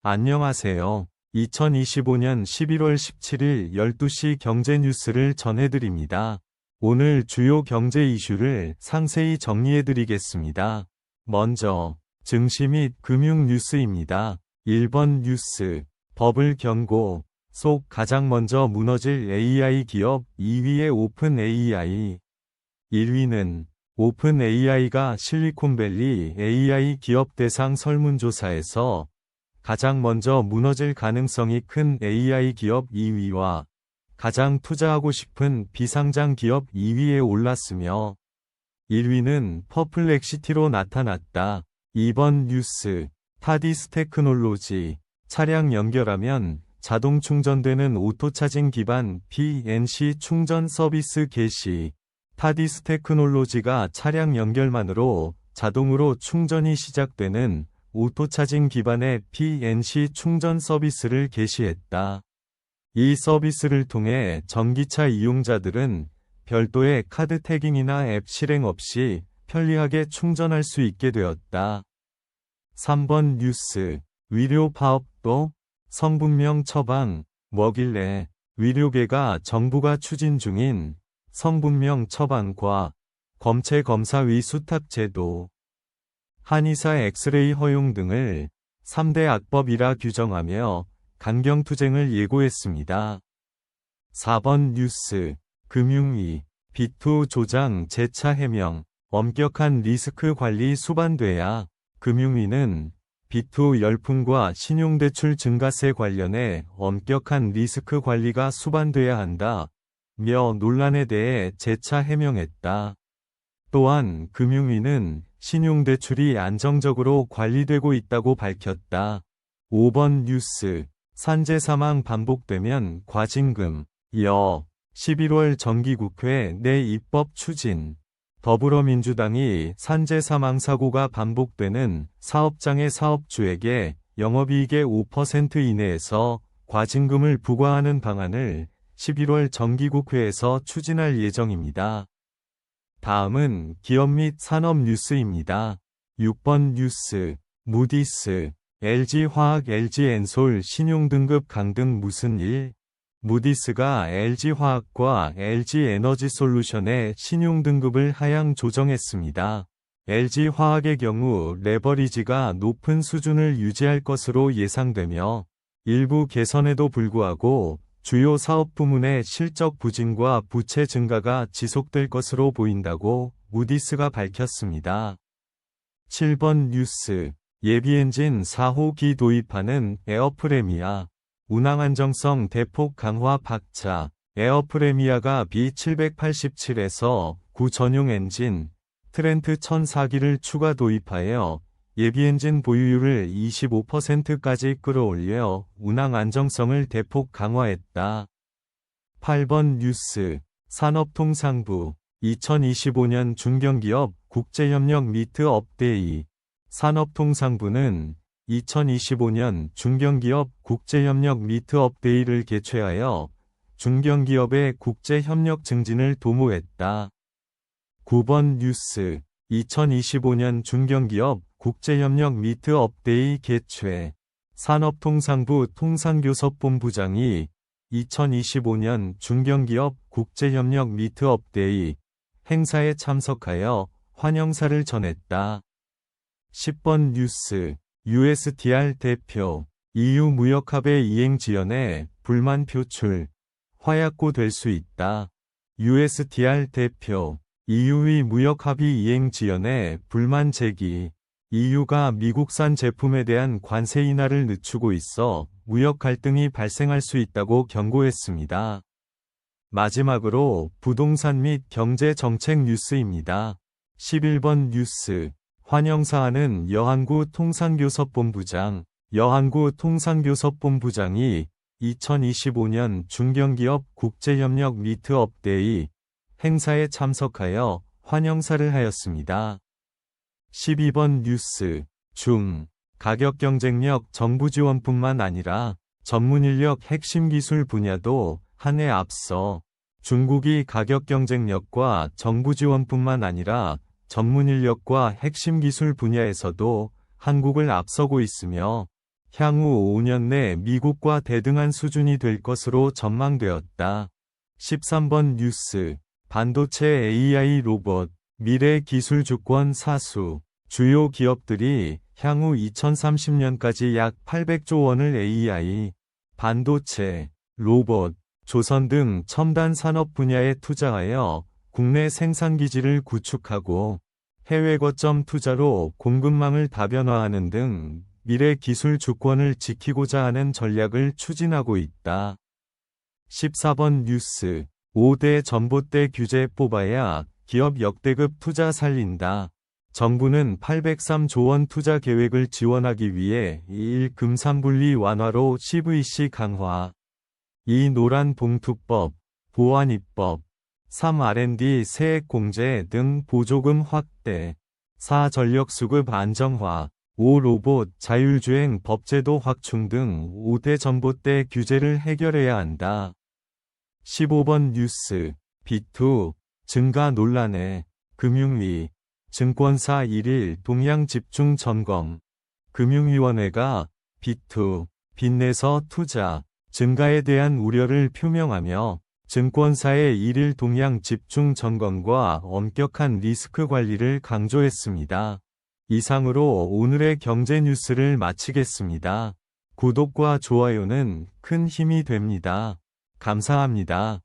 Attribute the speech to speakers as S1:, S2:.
S1: 안녕하세요. 2025년 11월 17일 12시 경제 뉴스를 전해드립니다. 오늘 주요 경제 이슈를 상세히 정리해드리겠습니다. 먼저 증시 및 금융 뉴스입니다. 1번 뉴스, 버블 경고 속 가장 먼저 무너질 AI 기업 2위의 오픈 AI. 1위는 오픈 AI가 실리콘밸리 AI 기업 대상 설문조사에서 가장 먼저 무너질 가능성이 큰 AI 기업 2위와 가장 투자하고 싶은 비상장 기업 2위에 올랐으며 1위는 퍼플렉시티로 나타났다. 2번 뉴스, 타디스 테크놀로지, 차량 연결하면 자동 충전되는 오토차징 기반 PNC 충전 서비스 개시. 타디스 테크놀로지가 차량 연결만으로 자동으로 충전이 시작되는 오토차징 기반의 PNC 충전 서비스를 개시했다. 이 서비스를 통해 전기차 이용자들은 별도의 카드 태깅이나 앱 실행 없이 편리하게 충전할 수 있게 되었다. 3번 뉴스, 위료 파업도 성분명 처방, 뭐길래 위료계가 정부가 추진 중인 성분명 처방과 검체 검사위 수탁 제도, 한의사 엑스레이 허용 등을 3대 악법이라 규정하며 강경투쟁을 예고했습니다. 4번 뉴스, 금융위, 비투 조장 재차 해명, 엄격한 리스크 관리 수반돼야. 금융위는 비투 열풍과 신용대출 증가세 관련해 엄격한 리스크 관리가 수반돼야 한다. 며 논란에 대해 재차 해명했다. 또한 금융위는 신용대출이 안정적으로 관리되고 있다고 밝혔다. 5번 뉴스, 산재 사망 반복되면 과징금, 11월 정기국회 내 입법 추진. 더불어민주당이 산재 사망 사고가 반복되는 사업장의 사업주에게 영업이익의 5% 이내에서 과징금을 부과하는 방안을 11월 정기국회에서 추진할 예정입니다. 다음은 기업 및 산업 뉴스입니다. 6번 뉴스, 무디스, LG화학 LG엔솔 신용등급 강등 무슨 일? 무디스가 LG화학과 LG에너지솔루션의 신용등급을 하향 조정했습니다. LG화학의 경우 레버리지가 높은 수준을 유지할 것으로 예상되며 일부 개선에도 불구하고 주요 사업 부문의 실적 부진과 부채 증가가 지속될 것으로 보인다고 무디스가 밝혔습니다. 7번 뉴스, 예비엔진 4호기 도입하는 에어프레미아, 운항 안정성 대폭 강화 박차. 에어프레미아가 B787에서 9 전용 엔진 트렌트 1004기를 추가 도입하여 예비엔진 보유율을 25%까지 끌어올려 운항 안정성을 대폭 강화했다. 8번 뉴스, 산업통상부, 2025년 중견기업 국제협력 미트 업데이. 산업통상부는 2025년 중견기업 국제협력 미트 업데이를 개최하여 중견기업의 국제협력 증진을 도모했다. 9번 뉴스, 2025년 중견기업 국제협력 미트 업데이 개최. 산업통상부 통상교섭본부장이 2025년 중견기업 국제협력 미트 업데이 행사에 참석하여 환영사를 전했다. 10번 뉴스, USTR 대표, EU 무역합의 이행 지연에 불만 표출, 화약고 될 수 있다. USTR 대표, EU의 무역합의 이행 지연에 불만 제기. EU가 미국산 제품에 대한 관세 인하를 늦추고 있어 무역 갈등이 발생할 수 있다고 경고했습니다. 마지막으로 부동산 및 경제 정책 뉴스입니다. 11번 뉴스, 환영사하는 여한구 통상교섭본부장. 여한구 통상교섭본부장이 2025년 중견기업 국제협력 미트 업데이 행사에 참석하여 환영사를 하였습니다. 12번 뉴스, 가격 경쟁력 정부 지원뿐만 아니라 전문인력 핵심 기술 분야도 한 해 앞서 중국이 가격 경쟁력과 정부 지원뿐만 아니라 전문인력과 핵심 기술 분야에서도 한국을 앞서고 있으며 향후 5년 내 미국과 대등한 수준이 될 것으로 전망되었다. 13번 뉴스. 반도체 AI 로봇, 미래 기술 주권 사수. 주요 기업들이 향후 2030년까지 약 800조 원을 AI, 반도체, 로봇, 조선 등 첨단 산업 분야에 투자하여 국내 생산 기지를 구축하고 해외 거점 투자로 공급망을 다변화하는 등 미래 기술 주권을 지키고자 하는 전략을 추진하고 있다. 14번 뉴스. 5대 전봇대 규제 뽑아야 기업 역대급 투자 살린다. 정부는 803조 원 투자 계획을 지원하기 위해 1. 금산분리 완화로 CVC 강화, 2. 노란봉투법, 보안입법, 3. R&D 세액 공제 등 보조금 확대, 4. 전력수급 안정화, 5. 로봇 자율주행 법제도 확충 등 5대 전봇대 규제를 해결해야 한다. 15번 뉴스. B2 증가 논란에 금융위 증권사 1일 동향 집중 점검. 금융위원회가 B2 빚내서 투자 증가에 대한 우려를 표명하며 증권사의 1일 동향 집중 점검과 엄격한 리스크 관리를 강조했습니다. 이상으로 오늘의 경제 뉴스를 마치겠습니다. 구독과 좋아요는 큰 힘이 됩니다. 감사합니다.